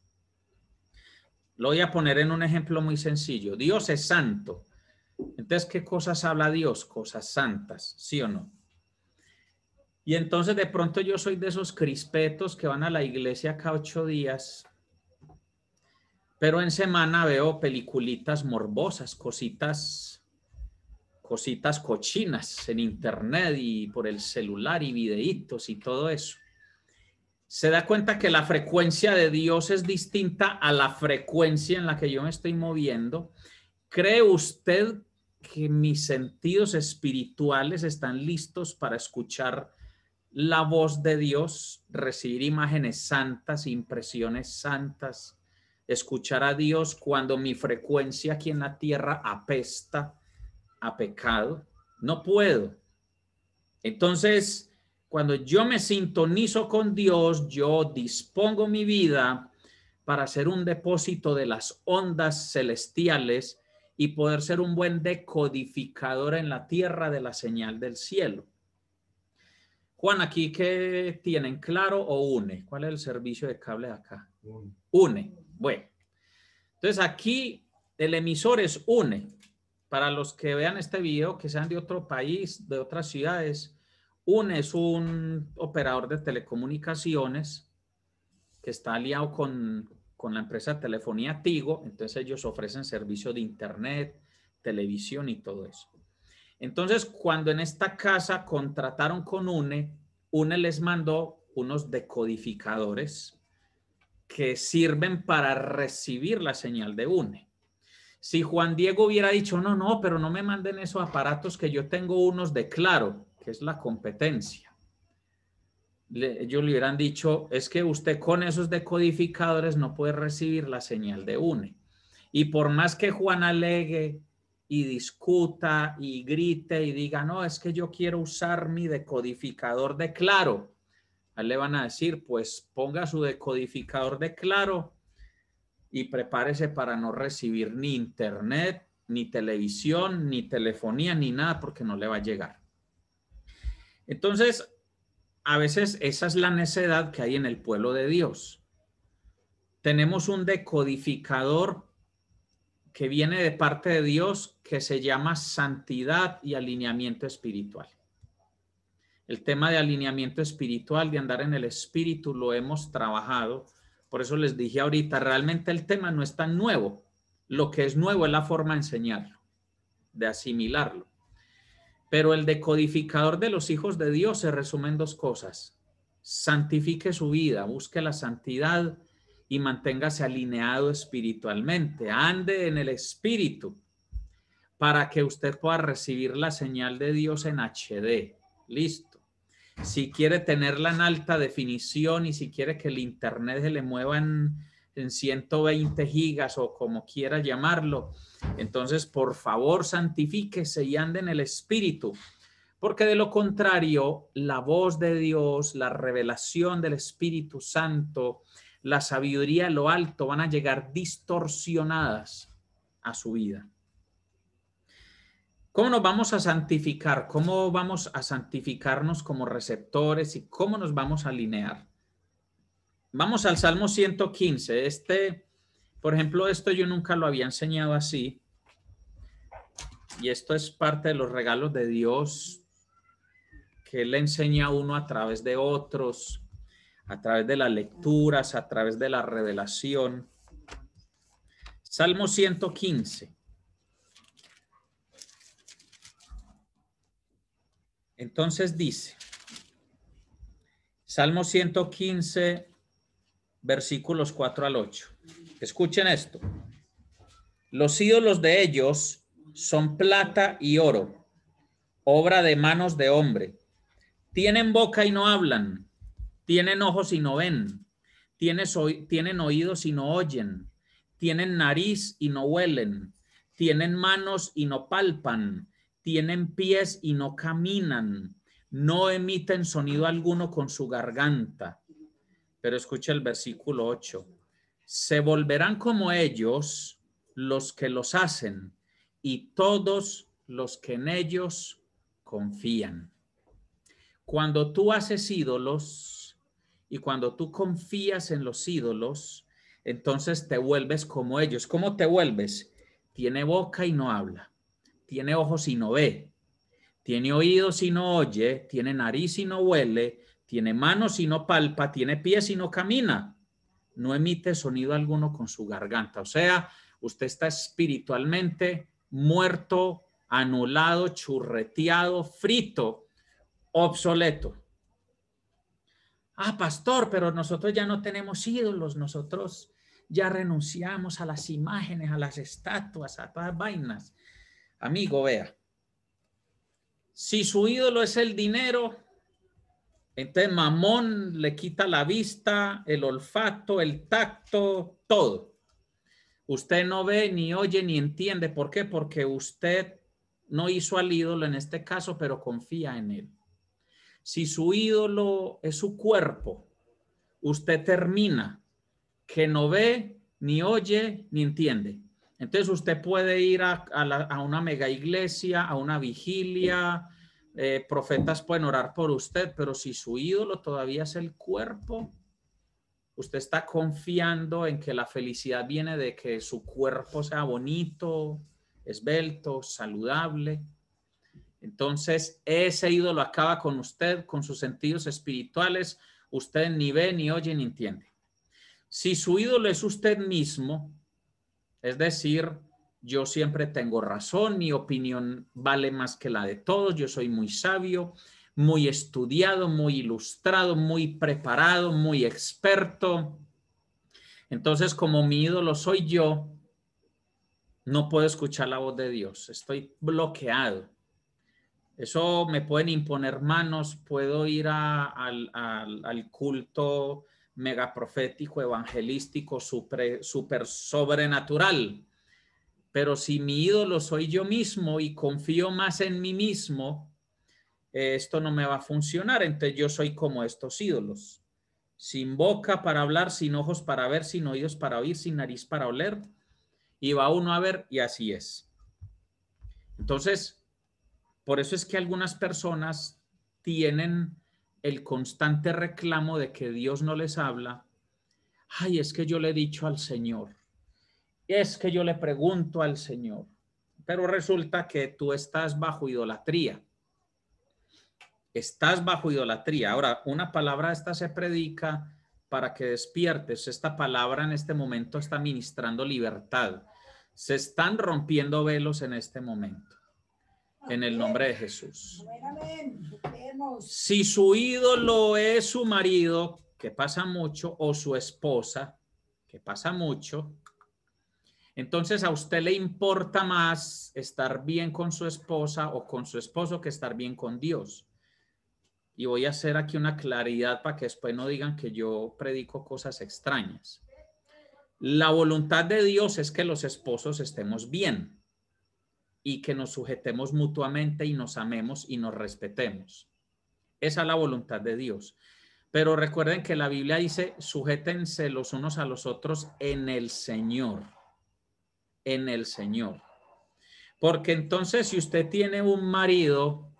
Lo voy a poner en un ejemplo muy sencillo. Dios es santo. Entonces, ¿qué cosas habla Dios? Cosas santas, ¿sí o no? Y entonces de pronto yo soy de esos crispetos que van a la iglesia cada 8 días, pero en semana veo peliculitas morbosas, cositas cochinas en internet y por el celular y videitos y todo eso. Se da cuenta que la frecuencia de Dios es distinta a la frecuencia en la que yo me estoy moviendo. ¿Cree usted que mis sentidos espirituales están listos para escuchar la voz de Dios, recibir imágenes santas, impresiones santas, escuchar a Dios cuando mi frecuencia aquí en la tierra apesta a pecado? No puedo. Entonces, cuando yo me sintonizo con Dios, yo dispongo mi vida para ser un depósito de las ondas celestiales y poder ser un buen decodificador en la tierra de la señal del cielo. Juan, ¿aquí qué tienen? ¿Claro o une? ¿Cuál es el servicio de cable acá? Une. Bueno, entonces aquí el emisor es une. Para los que vean este video, que sean de otro país, de otras ciudades, une es un operador de telecomunicaciones que está aliado con la empresa de telefonía Tigo. Entonces ellos ofrecen servicio de internet, televisión y todo eso. Entonces, cuando en esta casa contrataron con UNE les mandó unos decodificadores que sirven para recibir la señal de UNE. Si Juan Diego hubiera dicho, no, pero no me manden esos aparatos que yo tengo unos de Claro, que es la competencia. Ellos le hubieran dicho, es que usted con esos decodificadores no puede recibir la señal de UNE. Y por más que Juan alegue y discuta y grite y diga, no, es que yo quiero usar mi decodificador de Claro, a él le van a decir, pues ponga su decodificador de Claro y prepárese para no recibir ni internet, ni televisión, ni telefonía, ni nada, porque no le va a llegar. Entonces, a veces esa es la necedad que hay en el pueblo de Dios. Tenemos un decodificador que viene de parte de Dios que se llama santidad y alineamiento espiritual. El tema de alineamiento espiritual, de andar en el espíritu, lo hemos trabajado. Por eso les dije ahorita, realmente el tema no es tan nuevo. Lo que es nuevo es la forma de enseñarlo, de asimilarlo. Pero el decodificador de los hijos de Dios se resume en dos cosas. Santifique su vida, busque la santidad y manténgase alineado espiritualmente. Ande en el espíritu para que usted pueda recibir la señal de Dios en HD. Listo. Si quiere tenerla en alta definición y si quiere que el internet se le mueva en en 120 gigas o como quiera llamarlo. Entonces, por favor, santifíquese y ande en el Espíritu, porque de lo contrario, la voz de Dios, la revelación del Espíritu Santo, la sabiduría de lo alto van a llegar distorsionadas a su vida. ¿Cómo nos vamos a santificar? ¿Cómo vamos a santificarnos como receptores y cómo nos vamos a alinear? Vamos al Salmo 115. Por ejemplo, esto yo nunca lo había enseñado así. Y esto es parte de los regalos de Dios que Él le enseña a uno a través de otros, a través de las lecturas, a través de la revelación. Salmo 115. Entonces dice, Salmo 115, versículos 4 al 8. Escuchen esto. Los ídolos de ellos son plata y oro, obra de manos de hombre. Tienen boca y no hablan, tienen ojos y no ven, tienen oídos y no oyen, tienen nariz y no huelen, tienen manos y no palpan, tienen pies y no caminan, no emiten sonido alguno con su garganta. Pero escucha el versículo 8. Se volverán como ellos los que los hacen y todos los que en ellos confían. Cuando tú haces ídolos y cuando tú confías en los ídolos, entonces te vuelves como ellos. ¿Cómo te vuelves? Tiene boca y no habla, tiene ojos y no ve, tiene oídos y no oye, tiene nariz y no huele, tiene manos y no palpa, tiene pies y no camina, no emite sonido alguno con su garganta. O sea, usted está espiritualmente muerto, anulado, churreteado, frito, obsoleto. Ah, pastor, pero nosotros ya no tenemos ídolos, nosotros ya renunciamos a las imágenes, a las estatuas, a todas vainas. Amigo, vea, si su ídolo es el dinero, entonces Mamón le quita la vista, el olfato, el tacto, todo. Usted no ve, ni oye, ni entiende. ¿Por qué? Porque usted no hizo al ídolo en este caso, pero confía en él. Si su ídolo es su cuerpo, usted termina que no ve, ni oye, ni entiende. Entonces usted puede ir a una mega iglesia, a una vigilia, profetas pueden orar por usted, pero si su ídolo todavía es el cuerpo, usted está confiando en que la felicidad viene de que su cuerpo sea bonito, esbelto, saludable. Entonces ese ídolo acaba con usted, con sus sentidos espirituales. Usted ni ve, ni oye, ni entiende. Si su ídolo es usted mismo, es decir, yo siempre tengo razón, mi opinión vale más que la de todos, yo soy muy sabio, muy estudiado, muy ilustrado, muy preparado, muy experto. Entonces, como mi ídolo soy yo, no puedo escuchar la voz de Dios, estoy bloqueado. Eso me pueden imponer manos, puedo ir al culto megaprofético, evangelístico, super sobrenatural. Pero si mi ídolo soy yo mismo y confío más en mí mismo, esto no me va a funcionar. Entonces yo soy como estos ídolos. Sin boca para hablar, sin ojos para ver, sin oídos para oír, sin nariz para oler. Y va uno a ver y así es. Entonces, por eso es que algunas personas tienen el constante reclamo de que Dios no les habla. Ay, es que yo le he dicho al Señor. Es que yo le pregunto al Señor. Pero resulta que tú estás bajo idolatría. Estás bajo idolatría. Ahora, una palabra esta se predica para que despiertes. Esta palabra en este momento está ministrando libertad. Se están rompiendo velos en este momento. En el nombre de Jesús. Si su ídolo es su marido, que pasa mucho, o su esposa, que pasa mucho, entonces a usted le importa más estar bien con su esposa o con su esposo que estar bien con Dios. Y voy a hacer aquí una claridad para que después no digan que yo predico cosas extrañas. La voluntad de Dios es que los esposos estemos bien y que nos sujetemos mutuamente y nos amemos y nos respetemos. Esa es la voluntad de Dios. Pero recuerden que la Biblia dice, sujétense los unos a los otros en el Señor. En el Señor. Porque entonces si usted tiene un marido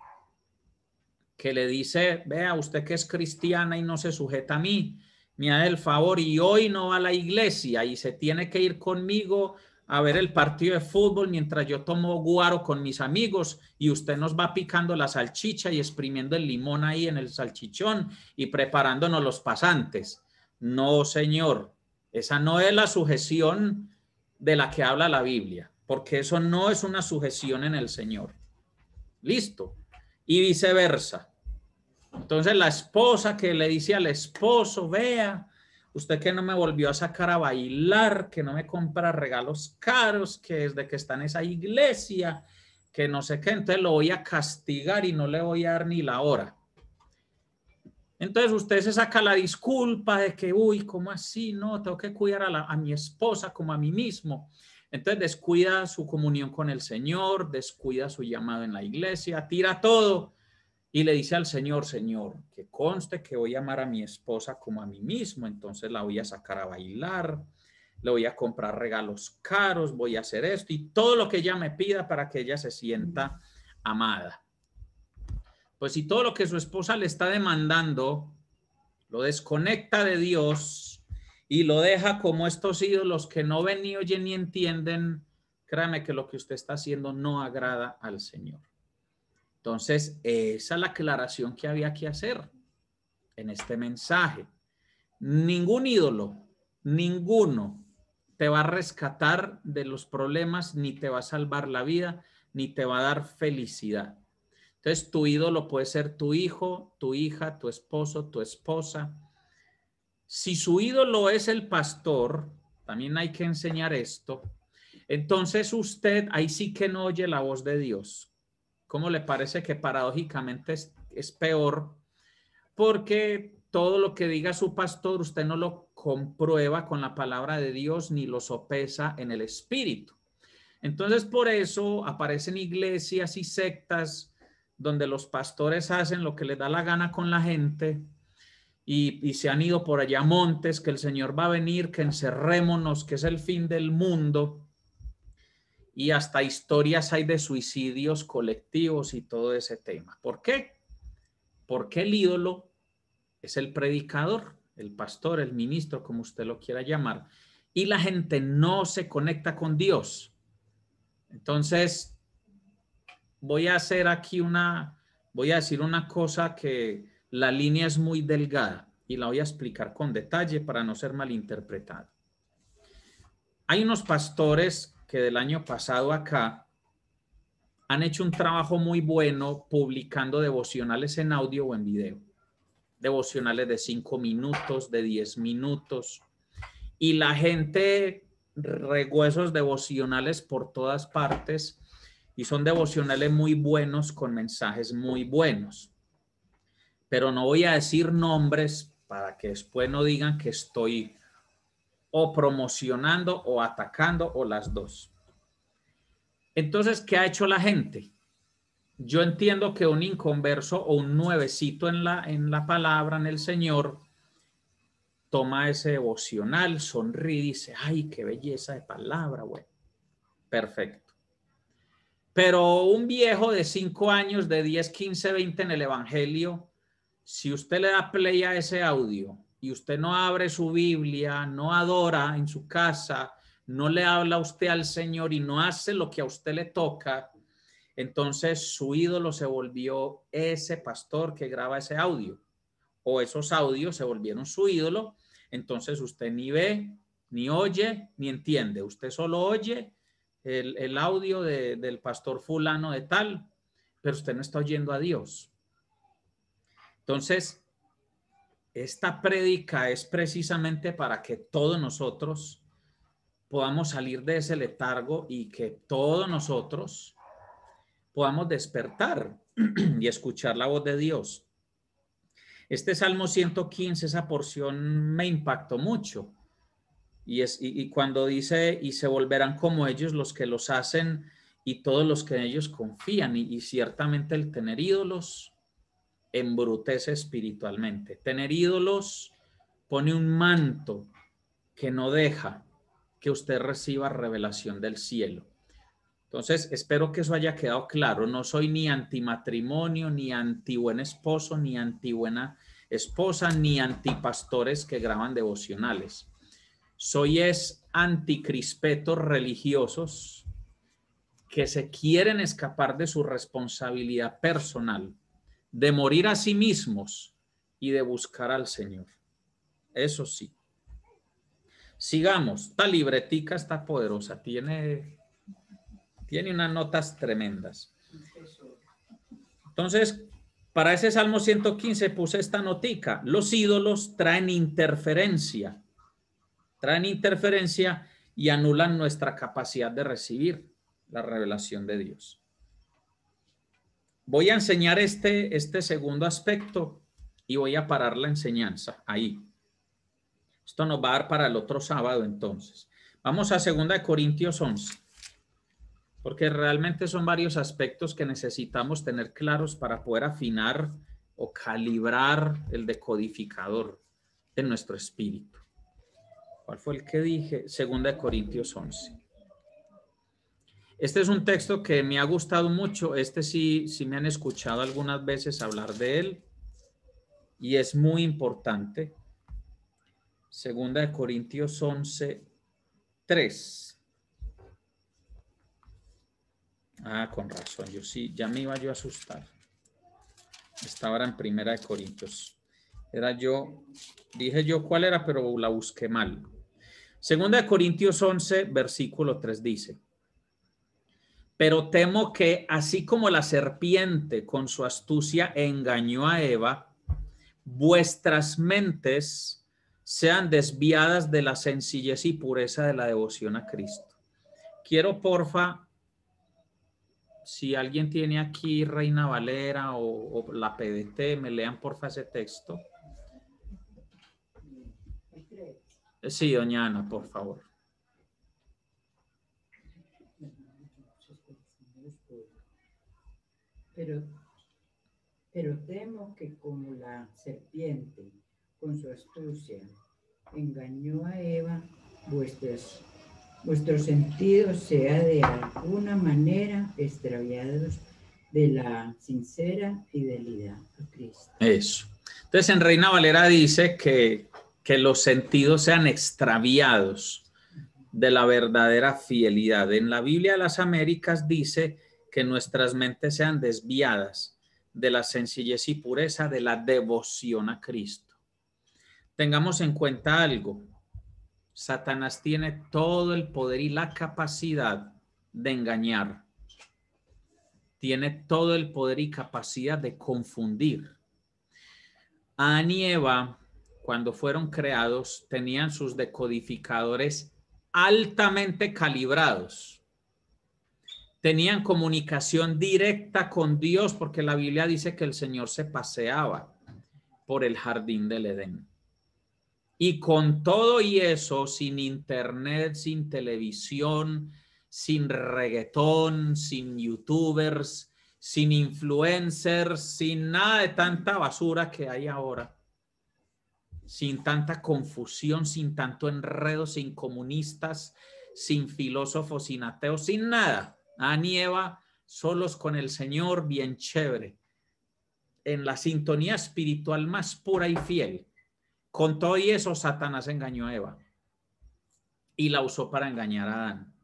que le dice, vea, usted que es cristiana y no se sujeta a mí, me hace el favor y hoy no va a la iglesia y se tiene que ir conmigo a ver el partido de fútbol mientras yo tomo guaro con mis amigos y usted nos va picando la salchicha y exprimiendo el limón ahí en el salchichón y preparándonos los pasantes. No, señor, esa no es la sujeción de la que habla la Biblia, porque eso no es una sujeción en el Señor. Listo. Y viceversa. Entonces la esposa que le dice al esposo, vea, usted que no me volvió a sacar a bailar, que no me compra regalos caros, que desde que está en esa iglesia, que no sé qué, entonces lo voy a castigar y no le voy a dar ni la hora. Entonces usted se saca la disculpa de que, uy, ¿cómo así? No, tengo que cuidar a mi esposa como a mí mismo. Entonces descuida su comunión con el Señor, descuida su llamado en la iglesia, tira todo. Y le dice al Señor, Señor, que conste que voy a amar a mi esposa como a mí mismo, entonces la voy a sacar a bailar, le voy a comprar regalos caros, voy a hacer esto y todo lo que ella me pida para que ella se sienta amada. Pues si todo lo que su esposa le está demandando lo desconecta de Dios y lo deja como estos ídolos que no ven ni oyen ni entienden, créame que lo que usted está haciendo no agrada al Señor. Entonces, esa es la aclaración que había que hacer en este mensaje. Ningún ídolo, ninguno te va a rescatar de los problemas, ni te va a salvar la vida, ni te va a dar felicidad. Entonces, tu ídolo puede ser tu hijo, tu hija, tu esposo, tu esposa. Si su ídolo es el pastor, también hay que enseñar esto. Entonces, usted ahí sí que no oye la voz de Dios. ¿Cómo le parece que paradójicamente es peor? Porque todo lo que diga su pastor, usted no lo comprueba con la palabra de Dios ni lo sopesa en el espíritu. Entonces, por eso aparecen iglesias y sectas donde los pastores hacen lo que les da la gana con la gente y se han ido por allá a montes, que el Señor va a venir, que encerrémonos, que es el fin del mundo. Y hasta historias hay de suicidios colectivos y todo ese tema. ¿Por qué? Porque el ídolo es el predicador, el pastor, el ministro, como usted lo quiera llamar, y la gente no se conecta con Dios. Entonces, voy a decir una cosa que la línea es muy delgada y la voy a explicar con detalle para no ser malinterpretada. Hay unos pastores que del año pasado acá han hecho un trabajo muy bueno publicando devocionales en audio o en video. Devocionales de 5 minutos, de 10 minutos. Y la gente regó esos devocionales por todas partes y son devocionales muy buenos con mensajes muy buenos. Pero no voy a decir nombres para que después no digan que estoy o promocionando o atacando o las dos. Entonces, ¿qué ha hecho la gente? Yo entiendo que un inconverso o un nuevecito en la palabra, en el Señor, toma ese devocional, sonríe y dice, ay, qué belleza de palabra, güey. Perfecto. Pero un viejo de 5 años, de 10, 15, 20 en el Evangelio, si usted le da play a ese audio y usted no abre su Biblia, no adora en su casa, no le habla a usted al Señor y no hace lo que a usted le toca, entonces su ídolo se volvió ese pastor que graba ese audio, o esos audios se volvieron su ídolo. Entonces usted ni ve, ni oye, ni entiende. Usted solo oye el audio del pastor fulano de tal, pero usted no está oyendo a Dios. Entonces, esta prédica es precisamente para que todos nosotros podamos salir de ese letargo y que todos nosotros podamos despertar y escuchar la voz de Dios. Este Salmo 115, esa porción me impactó mucho, Y cuando dice, y se volverán como ellos los que los hacen y todos los que en ellos confían. Y ciertamente el tener ídolos embrutece espiritualmente. Tener ídolos pone un manto que no deja que usted reciba revelación del cielo. Entonces, espero que eso haya quedado claro. No soy ni antimatrimonio, ni anti buen esposo, ni anti buena esposa, ni antipastores que graban devocionales. Soy anticrispetos religiosos que se quieren escapar de su responsabilidad personal, de morir a sí mismos y de buscar al Señor. Eso sí. Sigamos. Esta libretica está poderosa. Tiene unas notas tremendas. Entonces, para ese Salmo 115 puse esta notica. Los ídolos traen interferencia y anulan nuestra capacidad de recibir la revelación de Dios. Voy a enseñar este segundo aspecto y voy a parar la enseñanza ahí. Esto nos va a dar para el otro sábado entonces. Vamos a 2 Corintios 11, porque realmente son varios aspectos que necesitamos tener claros para poder afinar o calibrar el decodificador en nuestro espíritu. ¿Cuál fue el que dije? 2 Corintios 11. Este es un texto que me ha gustado mucho. Este sí me han escuchado algunas veces hablar de él y es muy importante. 2 Corintios 11, 3. Con razón. Yo sí, ya me iba yo a asustar. Estaba ahora en 1 Corintios. Dije yo cuál era, pero la busqué mal. 2 Corintios 11, versículo 3 dice: pero temo que así como la serpiente con su astucia engañó a Eva, vuestras mentes sean desviadas de la sencillez y pureza de la devoción a Cristo. Quiero, porfa, si alguien tiene aquí Reina Valera o la PDT, me lean porfa ese texto. Sí, doña Ana, por favor. Pero temo que como la serpiente con su astucia engañó a Eva, vuestros sentidos sean de alguna manera extraviados de la sincera fidelidad a Cristo. Eso. Entonces en Reina Valera dice que los sentidos sean extraviados de la verdadera fidelidad. En la Biblia de las Américas dice que nuestras mentes sean desviadas de la sencillez y pureza de la devoción a Cristo. Tengamos en cuenta algo. Satanás tiene todo el poder y la capacidad de engañar. Tiene todo el poder y capacidad de confundir. Adán y Eva, cuando fueron creados, tenían sus decodificadores altamente calibrados. Tenían comunicación directa con Dios porque la Biblia dice que el Señor se paseaba por el jardín del Edén. Y con todo y eso, sin internet, sin televisión, sin reggaetón, sin youtubers, sin influencers, sin nada de tanta basura que hay ahora, sin tanta confusión, sin tanto enredo, sin comunistas, sin filósofos, sin ateos, sin nada. Adán y Eva solos con el Señor, bien chévere, en la sintonía espiritual más pura y fiel. Con todo y eso, Satanás engañó a Eva y la usó para engañar a Adán.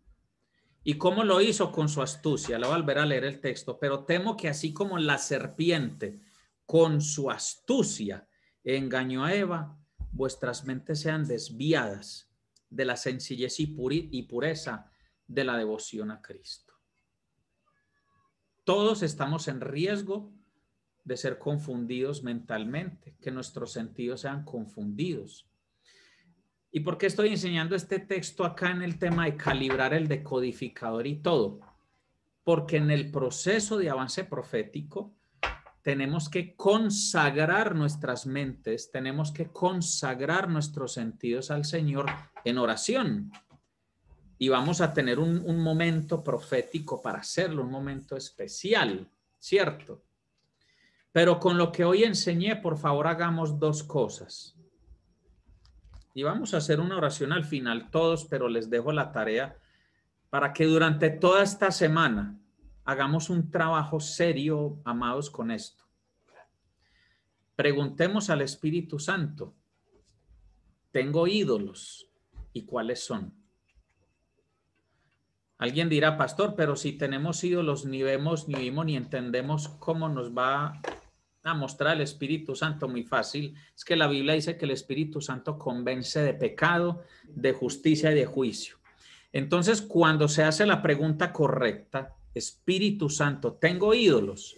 ¿Y cómo lo hizo? Con su astucia. Le voy a volver a leer el texto. Pero temo que así como la serpiente con su astucia engañó a Eva, vuestras mentes sean desviadas de la sencillez y pureza de la devoción a Cristo. Todos estamos en riesgo de ser confundidos mentalmente, que nuestros sentidos sean confundidos. ¿Y por qué estoy enseñando este texto acá en el tema de calibrar el decodificador y todo? Porque en el proceso de avance profético tenemos que consagrar nuestras mentes, tenemos que consagrar nuestros sentidos al Señor en oración. Y vamos a tener un momento profético para hacerlo, un momento especial, ¿cierto? Pero con lo que hoy enseñé, por favor, hagamos dos cosas. Y vamos a hacer una oración al final todos, pero les dejo la tarea para que durante toda esta semana hagamos un trabajo serio, amados, con esto. Preguntemos al Espíritu Santo, ¿tengo ídolos? ¿Y cuáles son? Alguien dirá, pastor, pero si tenemos ídolos, ni vemos, ni vimos, ni entendemos cómo nos va a mostrar el Espíritu Santo. Muy fácil. Es que la Biblia dice que el Espíritu Santo convence de pecado, de justicia y de juicio. Entonces, cuando se hace la pregunta correcta, Espíritu Santo, ¿tengo ídolos?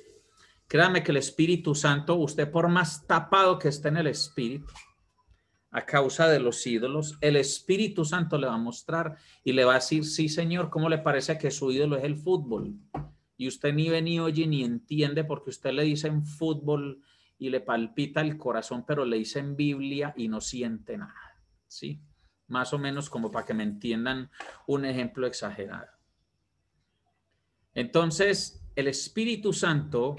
Créame que el Espíritu Santo, usted por más tapado que esté en el Espíritu, a causa de los ídolos, el Espíritu Santo le va a mostrar y le va a decir, sí, Señor, ¿cómo le parece que su ídolo es el fútbol? Y usted ni ve, ni oye, ni entiende porque usted le dice en fútbol y le palpita el corazón, pero le dice en Biblia y no siente nada, ¿sí? Más o menos como para que me entiendan un ejemplo exagerado. Entonces, el Espíritu Santo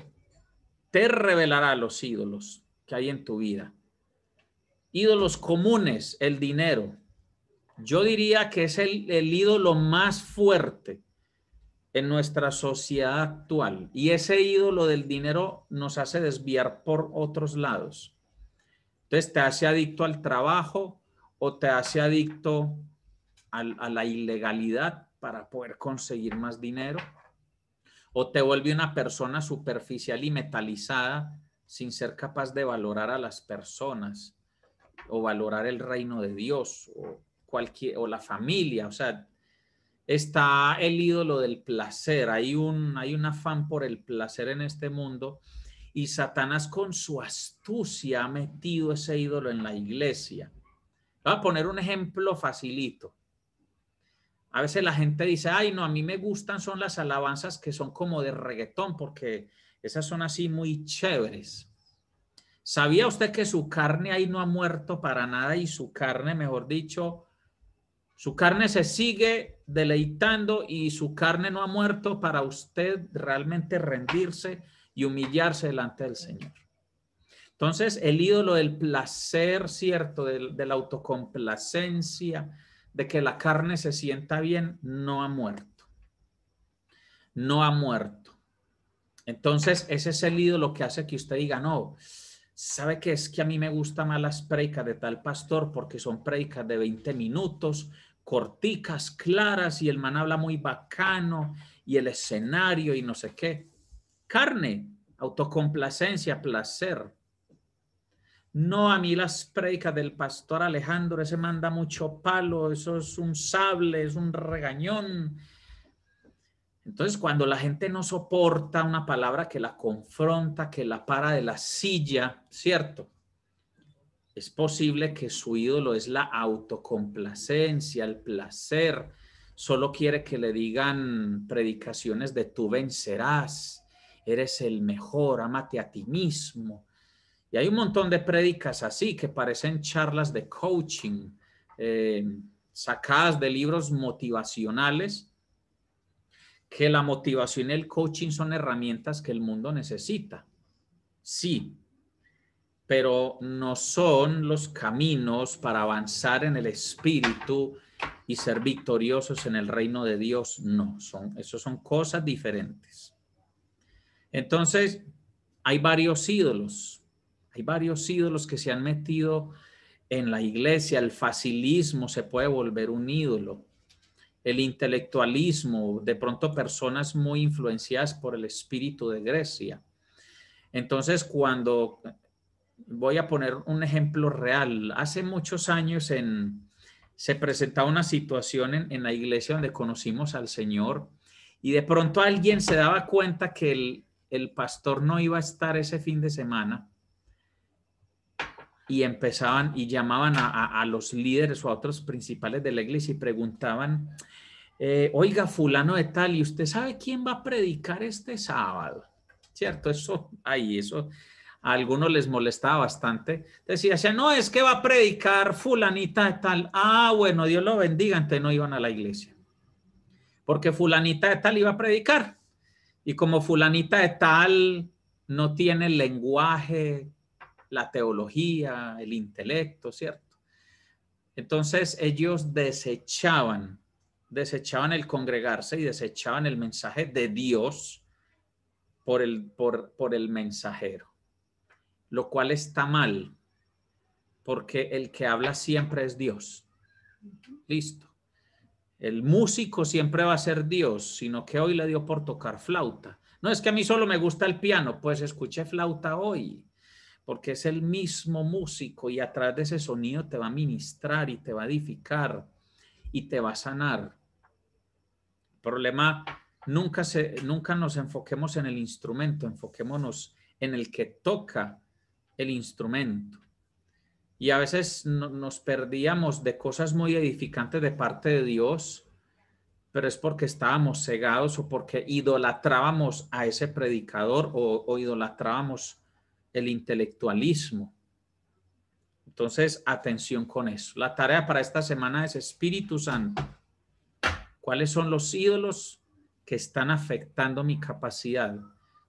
te revelará los ídolos que hay en tu vida. Ídolos comunes, el dinero. Yo diría que es el ídolo más fuerte en nuestra sociedad actual. Y ese ídolo del dinero nos hace desviar por otros lados. Entonces te hace adicto al trabajo o te hace adicto a la ilegalidad para poder conseguir más dinero. O te vuelve una persona superficial y metalizada sin ser capaz de valorar a las personas o valorar el reino de Dios o la familia. O sea, está el ídolo del placer. Hay un afán por el placer en este mundo y Satanás con su astucia ha metido ese ídolo en la iglesia. Voy a poner un ejemplo facilito. A veces la gente dice, ay, no, a mí me gustan son las alabanzas que son como de reggaetón porque esas son así muy chéveres. ¿Sabía usted que su carne ahí no ha muerto para nada y su carne, mejor dicho, su carne se sigue deleitando y su carne no ha muerto para usted realmente rendirse y humillarse delante del Señor? Entonces, el ídolo del placer, ¿cierto? De la autocomplacencia, de que la carne se sienta bien, no ha muerto. No ha muerto. Entonces, ese es el ídolo que hace que usted diga, no, ¿sabe qué? Es que a mí me gustan más las prédicas de tal pastor porque son prédicas de 20 minutos, corticas, claras, y el man habla muy bacano, y el escenario y no sé qué. Carne, autocomplacencia, placer. No, a mí las prédicas del pastor Alejandro, ese manda mucho palo, eso es un sable, es un regañón. Entonces, cuando la gente no soporta una palabra que la confronta, que la para de la silla, ¿cierto? Es posible que su ídolo es la autocomplacencia, el placer. Solo quiere que le digan predicaciones de tú vencerás, eres el mejor, ámate a ti mismo. Y hay un montón de prédicas así que parecen charlas de coaching, sacadas de libros motivacionales, que la motivación y el coaching son herramientas que el mundo necesita. Sí, pero no son los caminos para avanzar en el espíritu y ser victoriosos en el reino de Dios. No, esos son cosas diferentes. Entonces, hay varios ídolos. Hay varios ídolos que se han metido en la iglesia. El facilismo se puede volver un ídolo. El intelectualismo, de pronto personas muy influenciadas por el espíritu de Grecia. Entonces, cuando voy a poner un ejemplo real, hace muchos años se presentaba una situación en la iglesia donde conocimos al Señor y de pronto alguien se daba cuenta que el pastor no iba a estar ese fin de semana. Y empezaban y llamaban a los líderes o a otros principales de la iglesia y preguntaban, oiga, fulano de tal, ¿y usted sabe quién va a predicar este sábado? ¿Cierto? Eso a algunos les molestaba bastante. Decía, no, es que va a predicar fulanita de tal. Ah, bueno, Dios lo bendiga, entonces no iban a la iglesia. Porque fulanita de tal iba a predicar. Y como fulanita de tal no tiene el lenguaje, la teología, el intelecto, ¿cierto? Entonces ellos desechaban el congregarse y desechaban el mensaje de Dios por el mensajero, lo cual está mal, porque el que habla siempre es Dios. Listo. El músico siempre va a ser Dios, sino que hoy le dio por tocar flauta. No es que a mí solo me gusta el piano, pues escuché flauta hoy, porque es el mismo músico y a través de ese sonido te va a ministrar y te va a edificar y te va a sanar. El problema, nunca nos enfoquemos en el instrumento, enfoquémonos en el que toca el instrumento. Y a veces nos perdíamos de cosas muy edificantes de parte de Dios, pero es porque estábamos cegados o porque idolatrábamos a ese predicador o idolatrábamos el intelectualismo. Entonces, atención con eso. La tarea para esta semana es Espíritu Santo. ¿Cuáles son los ídolos que están afectando mi capacidad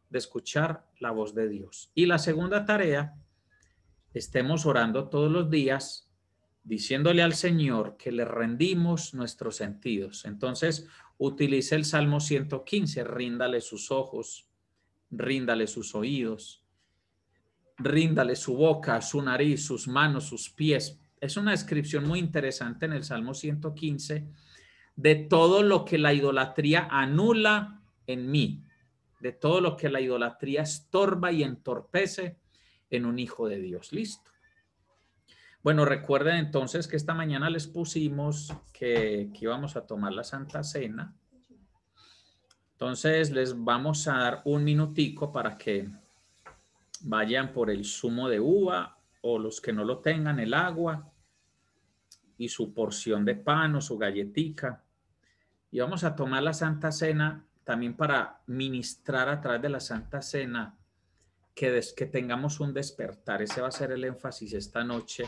de escuchar la voz de Dios? Y la segunda tarea, estemos orando todos los días, diciéndole al Señor que le rendimos nuestros sentidos. Entonces, utilice el Salmo 115, ríndale sus ojos, ríndale sus oídos, ríndale su boca, su nariz, sus manos, sus pies. Es una descripción muy interesante en el Salmo 115 de todo lo que la idolatría anula en mí, de todo lo que la idolatría estorba y entorpece en un hijo de Dios. Listo. Bueno, recuerden entonces que esta mañana les pusimos que íbamos a tomar la Santa Cena. Entonces les vamos a dar un minutico para que vayan por el zumo de uva o los que no lo tengan, el agua y su porción de pan o su galletica. Y vamos a tomar la Santa Cena también para ministrar a través de la Santa Cena que tengamos un despertar. Ese va a ser el énfasis esta noche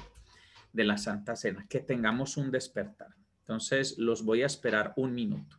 de la Santa Cena, que tengamos un despertar. Entonces los voy a esperar un minuto.